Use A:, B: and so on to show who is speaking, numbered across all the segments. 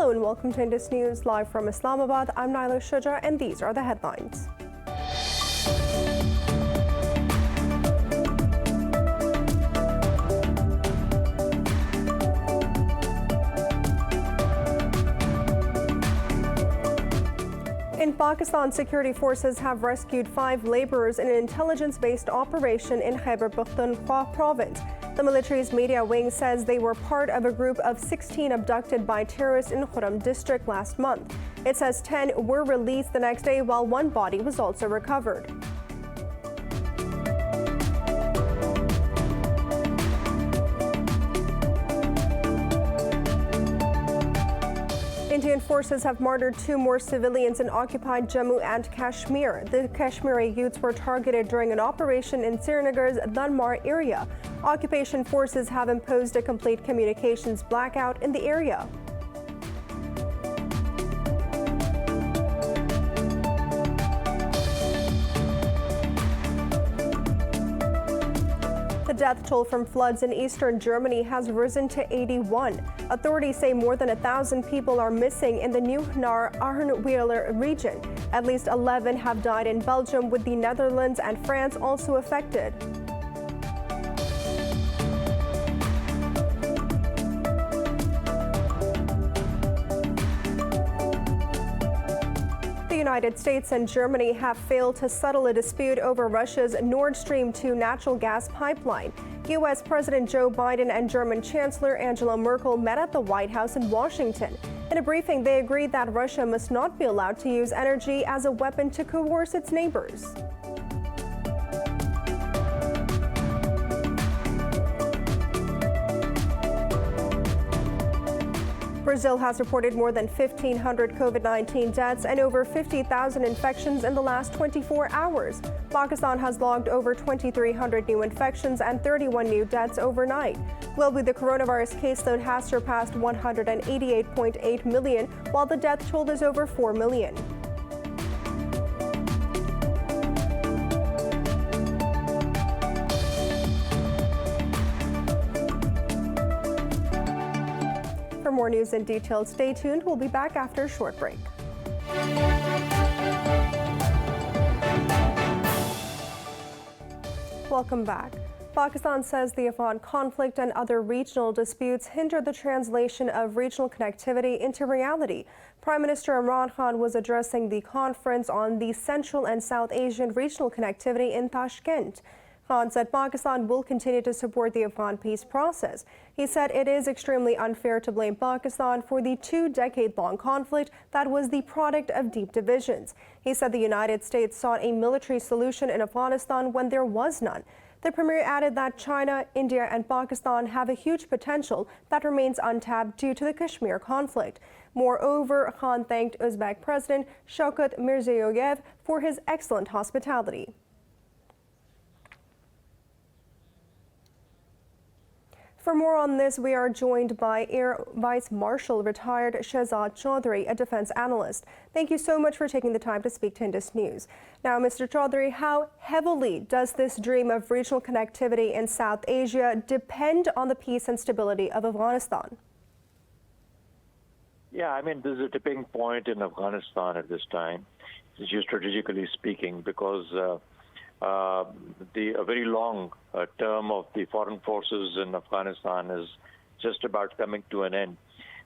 A: Hello and welcome to Indus News live from Islamabad. I'm Naila Shuja and these are the headlines. In Pakistan, security forces have rescued 5 laborers in an intelligence-based operation in Khyber Pakhtunkhwa province. The military's media wing says they were part of a group of 16 abducted by terrorists in Khurram district last month. It says 10 were released the next day, while 1 body was also recovered. Indian forces have murdered 2 more civilians in occupied Jammu and Kashmir. The Kashmiri youths were targeted during an operation in Srinagar's Dunmar area. Occupation forces have imposed a complete communications blackout in the area. The death toll from floods in eastern Germany has risen to 81. Authorities say more than 1,000 people are missing in the Neuenaar-Arnweiler region. At least 11 have died in Belgium, with the Netherlands and France also affected. The United States and Germany have failed to settle a dispute over Russia's Nord Stream 2 natural gas pipeline. U.S. President Joe Biden and German Chancellor Angela Merkel met at the White House in Washington. In a briefing, they agreed that Russia must not be allowed to use energy as a weapon to coerce its neighbors. Brazil has reported more than 1,500 COVID-19 deaths and over 50,000 infections in the last 24 hours. Pakistan has logged over 2,300 new infections and 31 new deaths overnight. Globally, the coronavirus caseload has surpassed 188.8 million, while the death toll is over 4 million. For more news and details, stay tuned. We'll be back after a short break. Welcome back. Pakistan says the Afghan conflict and other regional disputes hinder the translation of regional connectivity into reality. Prime Minister Imran Khan was addressing the conference on the Central and South Asian regional connectivity in Tashkent. Khan said Pakistan will continue to support the Afghan peace process. He said it is extremely unfair to blame Pakistan for the 2-decade-long conflict that was the product of deep divisions. He said the United States sought a military solution in Afghanistan when there was none. The premier added that China, India, and Pakistan have a huge potential that remains untapped due to the Kashmir conflict. Moreover, Khan thanked Uzbek President Shavkat Mirziyoyev for his excellent hospitality. For more on this, we are joined by Air Vice Marshal retired Shehzad Chaudhry, a defense analyst. Thank you so much for taking the time to speak to Indus News. Now, Mr. Chaudhry, how heavily does this dream of regional connectivity in South Asia depend on the peace and stability of Afghanistan?
B: Yeah, I mean, this is a tipping point in Afghanistan at this time, strategically speaking, because a very long term of the foreign forces in Afghanistan is just about coming to an end.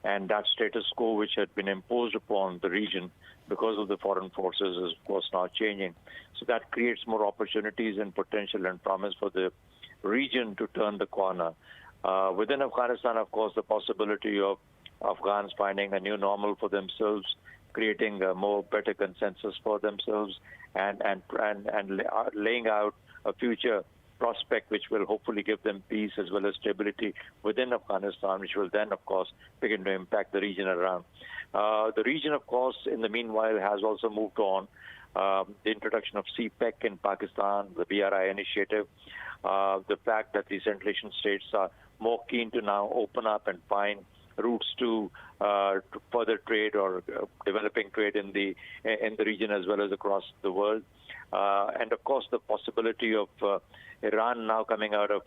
B: And that status quo, which had been imposed upon the region because of the foreign forces, is, of course, now changing. So that creates more opportunities and potential and promise for the region to turn the corner. Within Afghanistan, of course, the possibility of Afghans finding a new normal for themselves, creating a better consensus for themselves, and laying out a future prospect which will hopefully give them peace as well as stability within Afghanistan, which will then, of course, begin to impact the region around. The region, of course, in the meanwhile, has also moved on. The introduction of CPEC in Pakistan, the BRI initiative, the fact that the Central Asian states are more keen to now open up and find routes to further trade or developing trade in the region as well as across the world. And of course, the possibility of Iran now coming out of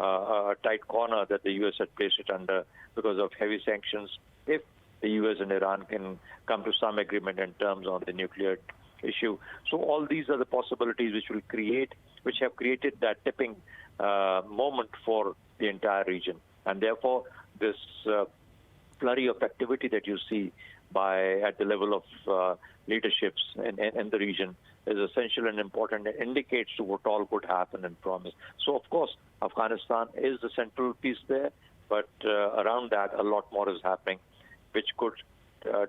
B: a tight corner that the U.S. had placed it under because of heavy sanctions. If the U.S. and Iran can come to some agreement in terms on the nuclear issue. So all these are the possibilities which have created that tipping moment for the entire region. And therefore, this flurry of activity that you see at the level of leaderships in the region is essential and important. It indicates to what all could happen and promise. So, of course, Afghanistan is the central piece there, but around that, a lot more is happening, which could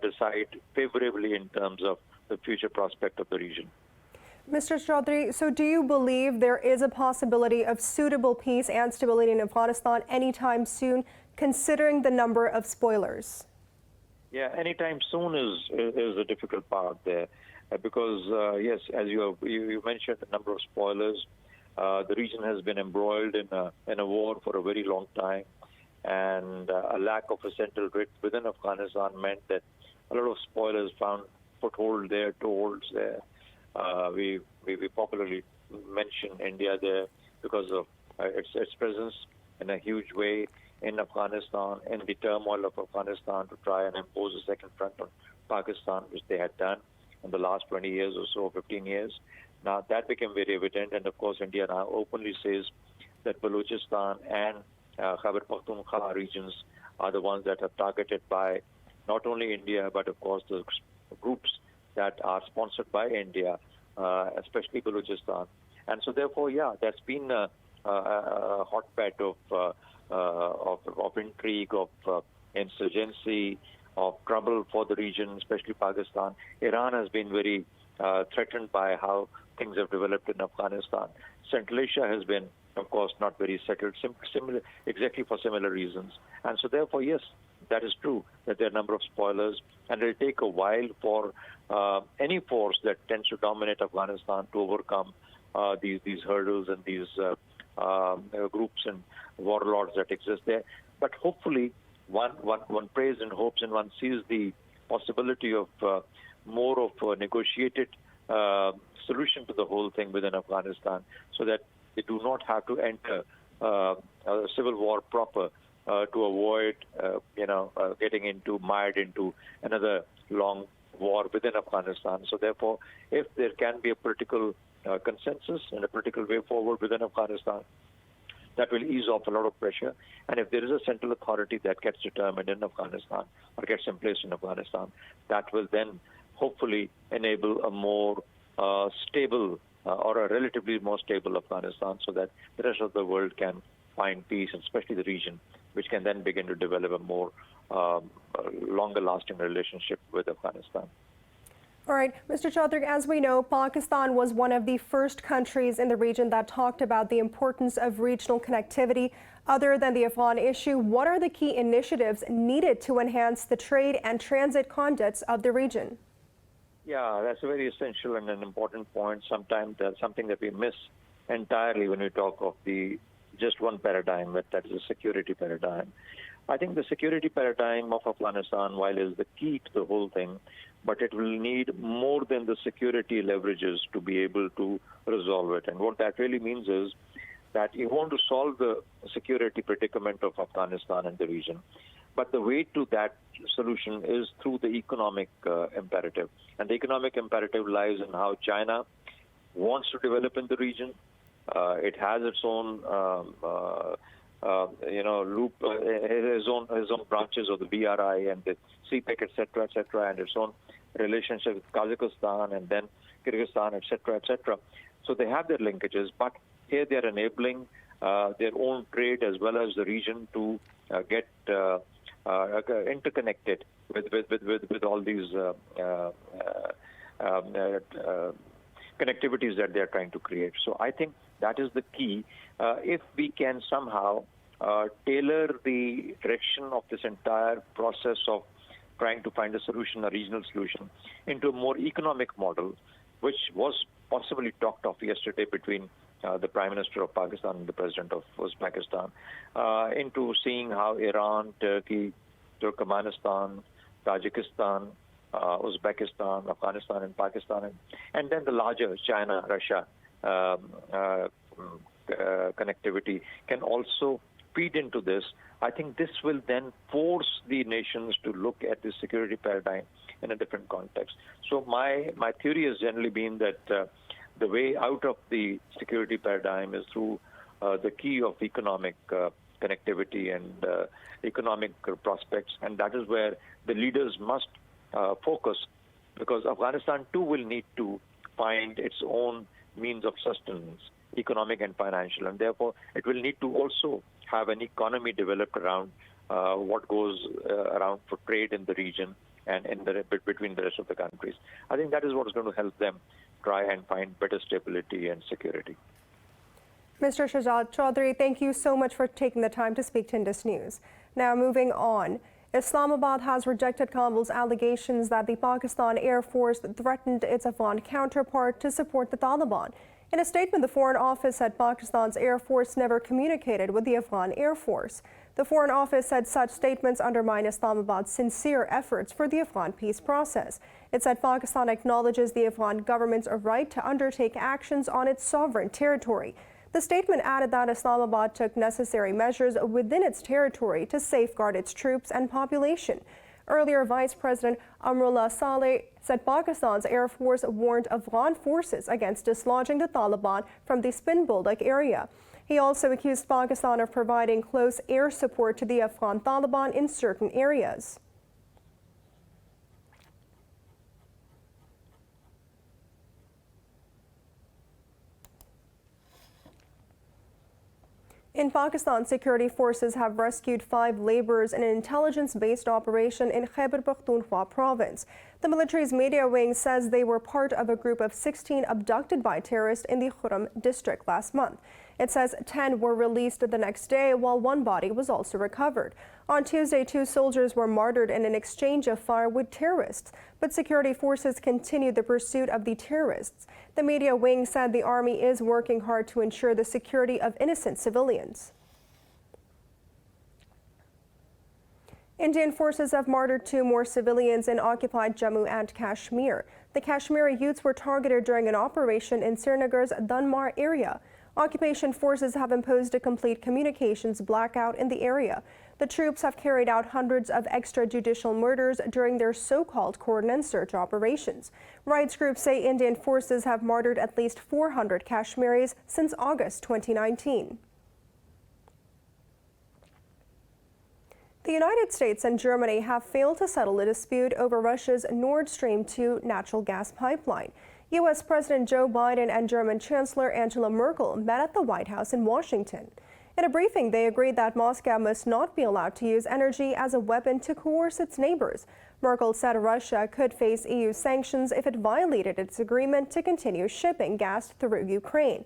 B: decide favorably in terms of the future prospect of the region.
A: Mr. Chaudhry, so do you believe there is a possibility of suitable peace and stability in Afghanistan anytime soon, considering the number of spoilers?
B: Yeah, anytime soon is a difficult part there, because yes, as you mentioned, the number of spoilers. The region has been embroiled in a war for a very long time, and a lack of a central grid within Afghanistan meant that a lot of spoilers found foothold there, toeholds there. We popularly mention India there because of its presence in a huge way in Afghanistan, in the turmoil of Afghanistan, to try and impose a second front on Pakistan, which they had done in the last 20 years or so, 15 years. Now that became very evident, and of course India now openly says that Balochistan and Khyber Pakhtunkhwa regions are the ones that are targeted by not only India, but of course the groups that are sponsored by India, especially Balochistan. And so therefore, yeah, that's been a hotbed of intrigue, of insurgency, of trouble for the region, especially Pakistan. Iran has been very threatened by how things have developed in Afghanistan. Central Asia has been, of course, not very settled, exactly for similar reasons. And so therefore, yes, that is true, that there are a number of spoilers, and it will take a while for any force that tends to dominate Afghanistan to overcome these hurdles and these groups and warlords that exist there. But hopefully, one prays and hopes, and one sees the possibility of more of a negotiated solution to the whole thing within Afghanistan, so that they do not have to enter a civil war proper to avoid, getting mired into another long war within Afghanistan. So therefore, if there can be a political consensus and a political way forward within Afghanistan, that will ease off a lot of pressure. And if there is a central authority that gets determined in Afghanistan or gets in place in Afghanistan, that will then hopefully enable a more stable or a relatively more stable Afghanistan, so that the rest of the world can find peace, and especially the region, which can then begin to develop a more longer-lasting relationship with Afghanistan.
A: All right, Mr. Chaudhry, as we know, Pakistan was one of the first countries in the region that talked about the importance of regional connectivity. Other than the Afghan issue, what are the key initiatives needed to enhance the trade and transit conduits of the region?
B: Yeah, that's a very essential and an important point. Sometimes that's something that we miss entirely when we talk of the just one paradigm, but that is the security paradigm. I think the security paradigm of Afghanistan, while is the key to the whole thing, but it will need more than the security leverages to be able to resolve it. And what that really means is that you want to solve the security predicament of Afghanistan and the region. But the way to that solution is through the economic imperative. And the economic imperative lies in how China wants to develop in the region. It has its own loop, his own branches of the BRI and the CPEC, etc., and its own relationship with Kazakhstan and then Kyrgyzstan, etc. So they have their linkages, but here they are enabling their own trade as well as the region to get interconnected with all these connectivities that they are trying to create. So I think that is the key. If we can somehow tailor the direction of this entire process of trying to find a solution, a regional solution, into a more economic model, which was possibly talked of yesterday between the Prime Minister of Pakistan and the President of Uzbekistan, into seeing how Iran, Turkey, Turkmenistan, Tajikistan, Uzbekistan, Afghanistan, and Pakistan, and then the larger China, Russia connectivity can also feed into this, I think this will then force the nations to look at the security paradigm in a different context. So my theory has generally been that the way out of the security paradigm is through the key of economic connectivity and economic prospects, and that is where the leaders must focus, because Afghanistan too will need to find its own means of sustenance, economic and financial, and therefore it will need to also have an economy developed around what goes around for trade in the region and between the rest of the countries. I think that is what is going to help them try and find better stability and security.
A: Mr. Shahzad Chaudhry, thank you so much for taking the time to speak to Indus News. Now moving on. Islamabad has rejected Kabul's allegations that the Pakistan Air Force threatened its Afghan counterpart to support the Taliban. In a statement, the Foreign Office said Pakistan's Air Force never communicated with the Afghan Air Force. The Foreign Office said such statements undermine Islamabad's sincere efforts for the Afghan peace process. It said Pakistan acknowledges the Afghan government's right to undertake actions on its sovereign territory. The statement added that Islamabad took necessary measures within its territory to safeguard its troops and population. Earlier, Vice President Amrullah Saleh said Pakistan's Air Force warned Afghan forces against dislodging the Taliban from the Spin Buldak area. He also accused Pakistan of providing close air support to the Afghan Taliban in certain areas. In Pakistan, security forces have rescued 5 laborers in an intelligence-based operation in Khyber Pakhtunkhwa province. The military's media wing says they were part of a group of 16 abducted by terrorists in the Khurram district last month. It says 10 were released the next day, while 1 body was also recovered. On Tuesday, 2 soldiers were martyred in an exchange of fire with terrorists, but security forces continued the pursuit of the terrorists. The media wing said the army is working hard to ensure the security of innocent civilians. Indian forces have martyred 2 more civilians in occupied Jammu and Kashmir. The Kashmiri youths were targeted during an operation in Srinagar's Dunmar area. Occupation forces have imposed a complete communications blackout in the area. The troops have carried out hundreds of extrajudicial murders during their so-called cordon and search operations. Rights groups say Indian forces have martyred at least 400 Kashmiris since August 2019. The United States and Germany have failed to settle a dispute over Russia's Nord Stream 2 natural gas pipeline. U.S. President Joe Biden and German Chancellor Angela Merkel met at the White House in Washington. In a briefing, they agreed that Moscow must not be allowed to use energy as a weapon to coerce its neighbors. Merkel said Russia could face EU sanctions if it violated its agreement to continue shipping gas through Ukraine.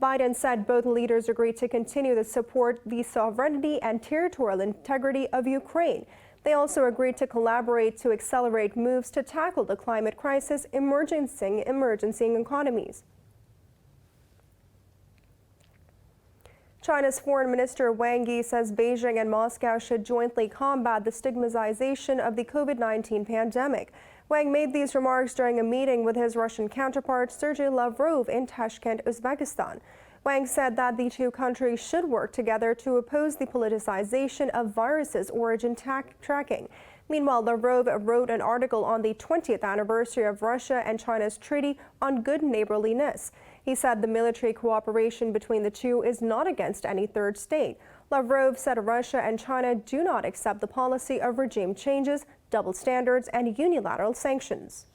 A: Biden said both leaders agreed to continue to support the sovereignty and territorial integrity of Ukraine. They also agreed to collaborate to accelerate moves to tackle the climate crisis, emerging economies. China's Foreign Minister Wang Yi says Beijing and Moscow should jointly combat the stigmatization of the COVID-19 pandemic. Wang made these remarks during a meeting with his Russian counterpart Sergei Lavrov in Tashkent, Uzbekistan. Wang said that the 2 countries should work together to oppose the politicization of viruses' origin tracking. Meanwhile, Lavrov wrote an article on the 20th anniversary of Russia and China's Treaty on Good Neighborliness. He said the military cooperation between the 2 is not against any third state. Lavrov said Russia and China do not accept the policy of regime changes, double standards, and unilateral sanctions.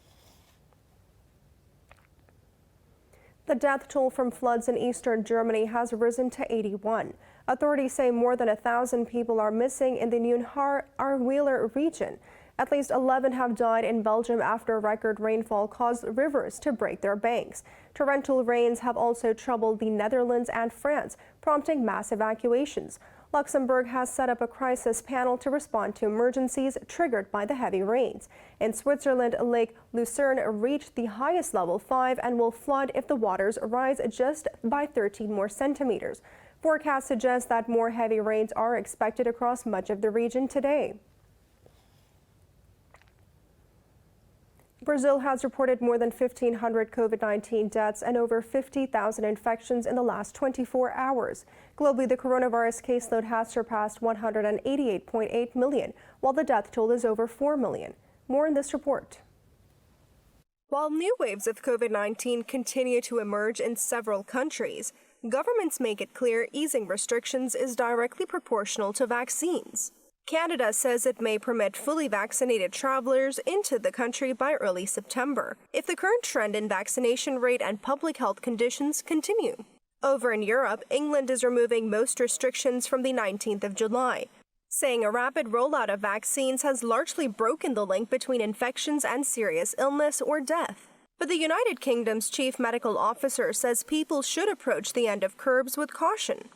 A: The death toll from floods in eastern Germany has risen to 81. Authorities say more than 1,000 people are missing in the Neunhar-Arweiler region. At least 11 have died in Belgium after record rainfall caused rivers to break their banks. Torrential rains have also troubled the Netherlands and France, prompting mass evacuations. Luxembourg has set up a crisis panel to respond to emergencies triggered by the heavy rains. In Switzerland, Lake Lucerne reached the highest level 5 and will flood if the waters rise just by 13 more centimeters. Forecasts suggest that more heavy rains are expected across much of the region today. Brazil has reported more than 1,500 COVID-19 deaths and over 50,000 infections in the last 24 hours. Globally, the coronavirus caseload has surpassed 188.8 million, while the death toll is over 4 million. More in this report. While new waves of COVID-19 continue to emerge in several countries, governments make it clear easing restrictions is directly proportional to vaccines. Canada says it may permit fully vaccinated travelers into the country by early September if the current trend in vaccination rate and public health conditions continue. Over in Europe, England is removing most restrictions from the 19th of July, saying a rapid rollout of vaccines has largely broken the link between infections and serious illness or death. But the United Kingdom's chief medical officer says people should approach the end of curbs with caution.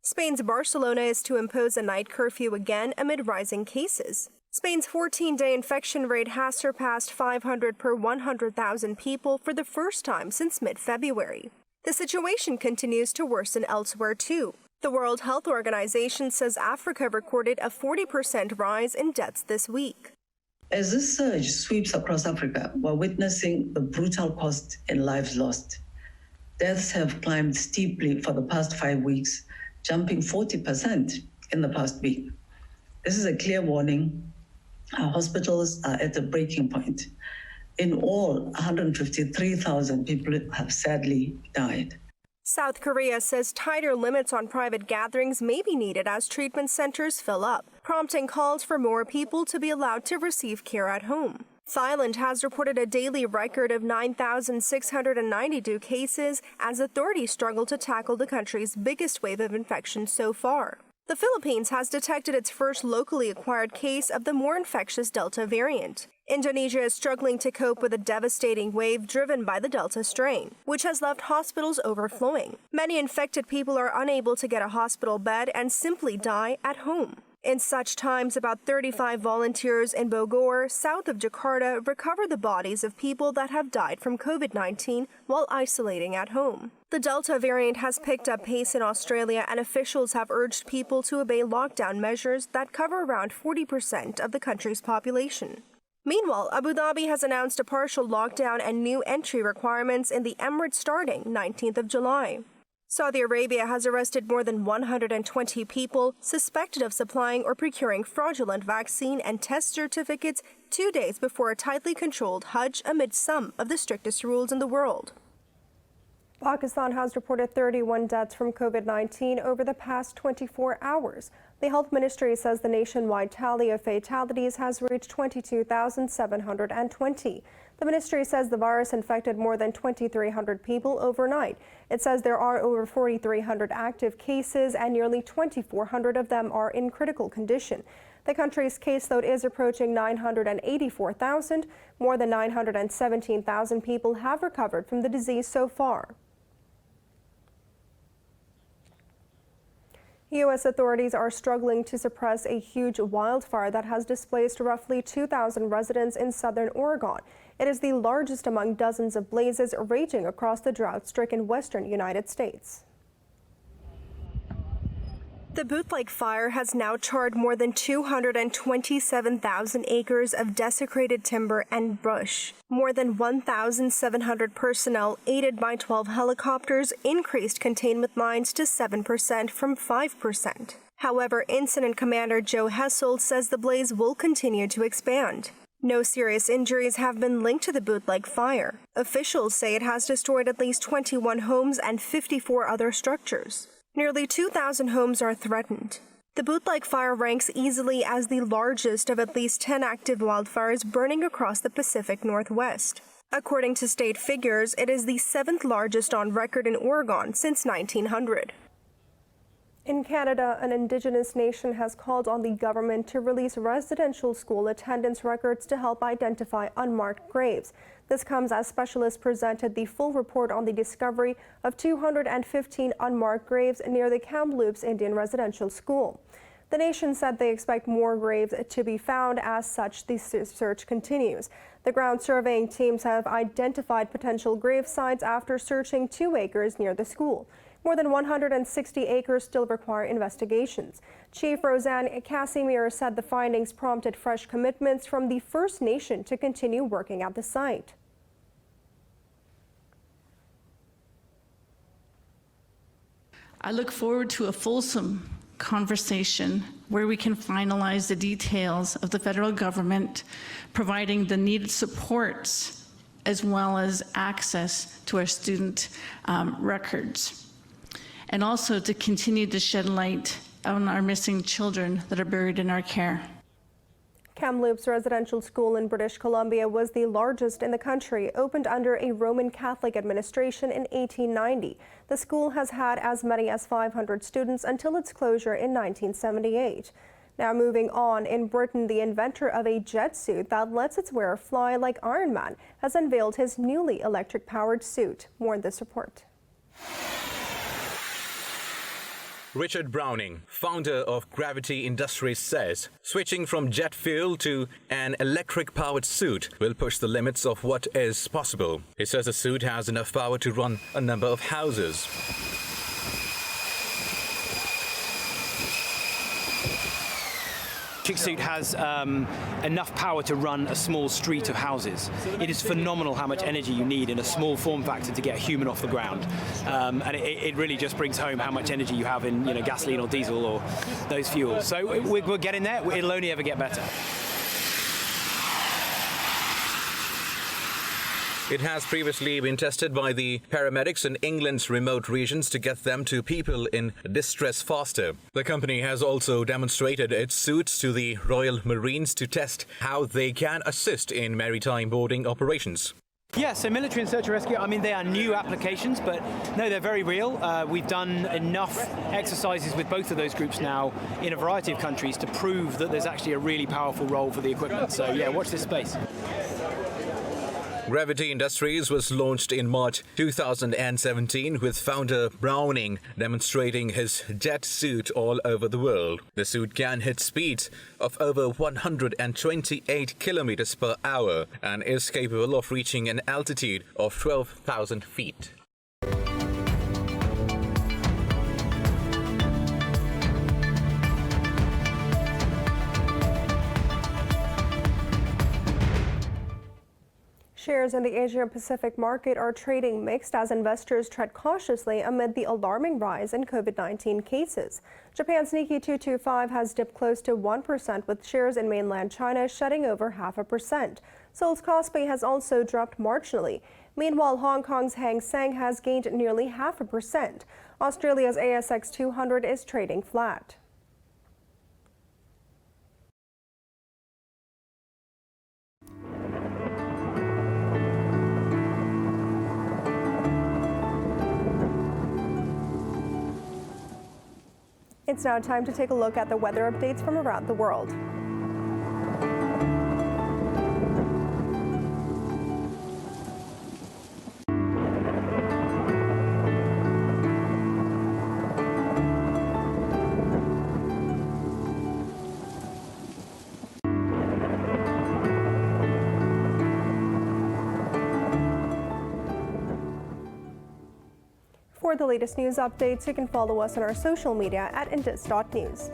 A: Spain's Barcelona is to impose a night curfew again amid rising cases. Spain's 14-day infection rate has surpassed 500 per 100,000 people for the first time since mid-February. The situation continues to worsen elsewhere too. The World Health Organization says Africa recorded a 40% rise in deaths this week.
C: As this surge sweeps across Africa, we're witnessing the brutal cost in lives lost. Deaths have climbed steeply for the past 5 weeks, jumping 40% in the past week. This is a clear warning. Our hospitals are at a breaking point. In all, 153,000 people have sadly died.
A: South Korea says tighter limits on private gatherings may be needed as treatment centers fill up, prompting calls for more people to be allowed to receive care at home. Thailand has reported a daily record of 9,692 cases as authorities struggle to tackle the country's biggest wave of infections so far. The Philippines has detected its first locally acquired case of the more infectious Delta variant. Indonesia is struggling to cope with a devastating wave driven by the Delta strain, which has left hospitals overflowing. Many infected people are unable to get a hospital bed and simply die at home. In such times, about 35 volunteers in Bogor, south of Jakarta, recover the bodies of people that have died from COVID-19 while isolating at home. The Delta variant has picked up pace in Australia, and officials have urged people to obey lockdown measures that cover around 40% of the country's population. Meanwhile, Abu Dhabi has announced a partial lockdown and new entry requirements in the Emirates starting 19th of July. Saudi Arabia has arrested more than 120 people suspected of supplying or procuring fraudulent vaccine and test certificates 2 days before a tightly controlled Hajj amid some of the strictest rules in the world. Pakistan has reported 31 deaths from COVID-19 over the past 24 hours. The health ministry says the nationwide tally of fatalities has reached 22,720. The ministry says the virus infected more than 2,300 people overnight. It says there are over 4,300 active cases and nearly 2,400 of them are in critical condition. The country's caseload is approaching 984,000. More than 917,000 people have recovered from the disease so far. U.S. authorities are struggling to suppress a huge wildfire that has displaced roughly 2,000 residents in southern Oregon. It is the largest among dozens of blazes raging across the drought-stricken western United States. The boot-like fire has now charred more than 227,000 acres of desecrated timber and brush. More than 1,700 personnel, aided by 12 helicopters, increased containment lines to 7% from 5%. However, Incident Commander Joe Hessel says the blaze will continue to expand. No serious injuries have been linked to the boot-like fire. Officials say it has destroyed at least 21 homes and 54 other structures. Nearly 2,000 homes are threatened. The boot-like fire ranks easily as the largest of at least 10 active wildfires burning across the Pacific Northwest. According to state figures, it is the 7th largest on record in Oregon since 1900. In Canada, an Indigenous nation has called on the government to release residential school attendance records to help identify unmarked graves. This comes as specialists presented the full report on the discovery of 215 unmarked graves near the Kamloops Indian Residential School. The nation said they expect more graves to be found. As such, the search continues. The ground surveying teams have identified potential grave sites after searching 2 acres near the school. More than 160 acres still require investigations. Chief Roseanne Casimir said the findings prompted fresh commitments from the First Nation to continue working at the site.
D: I look forward to a fulsome conversation where we can finalize the details of the federal government providing the needed supports as well as access to our student records, and also to continue to shed light on our missing children that are buried in our care.
A: Kamloops Residential School in British Columbia was the largest in the country, opened under a Roman Catholic administration in 1890. The school has had as many as 500 students until its closure in 1978. Now moving on, in Britain, the inventor of a jet suit that lets its wearer fly like Iron Man has unveiled his newly electric-powered suit. More in this report.
E: Richard Browning, founder of Gravity Industries, says switching from jet fuel to an electric-powered suit will push the limits of what is possible. He says the suit has enough power to run a number of houses.
F: Suit has enough power to run a small street of houses. It is phenomenal how much energy you need in a small form factor to get a human off the ground, and it really just brings home how much energy you have in gasoline or diesel or those fuels. So we're getting there. It'll only ever get better.
E: It has previously been tested by the paramedics in England's remote regions to get them to people in distress faster. The company has also demonstrated its suits to the Royal Marines to test how they can assist in maritime boarding operations.
F: Yeah, so military and search and rescue, I mean, they are new applications, but no, they're very real. We've done enough exercises with both of those groups now in a variety of countries to prove that there's actually a really powerful role for the equipment. So yeah, watch this space.
E: Gravity Industries was launched in March 2017 with founder Browning demonstrating his jet suit all over the world. The suit can hit speeds of over 128 kilometers per hour and is capable of reaching an altitude of 12,000 feet.
A: Shares in the Asia-Pacific market are trading mixed as investors tread cautiously amid the alarming rise in COVID-19 cases. Japan's Nikkei 225 has dipped close to 1%, with shares in mainland China shedding over 0.5%. Seoul's Kospi has also dropped marginally. Meanwhile, Hong Kong's Hang Seng has gained nearly 0.5%. Australia's ASX 200 is trading flat. It's now time to take a look at the weather updates from around the world. For the latest news updates, you can follow us on our social media at Indus.News.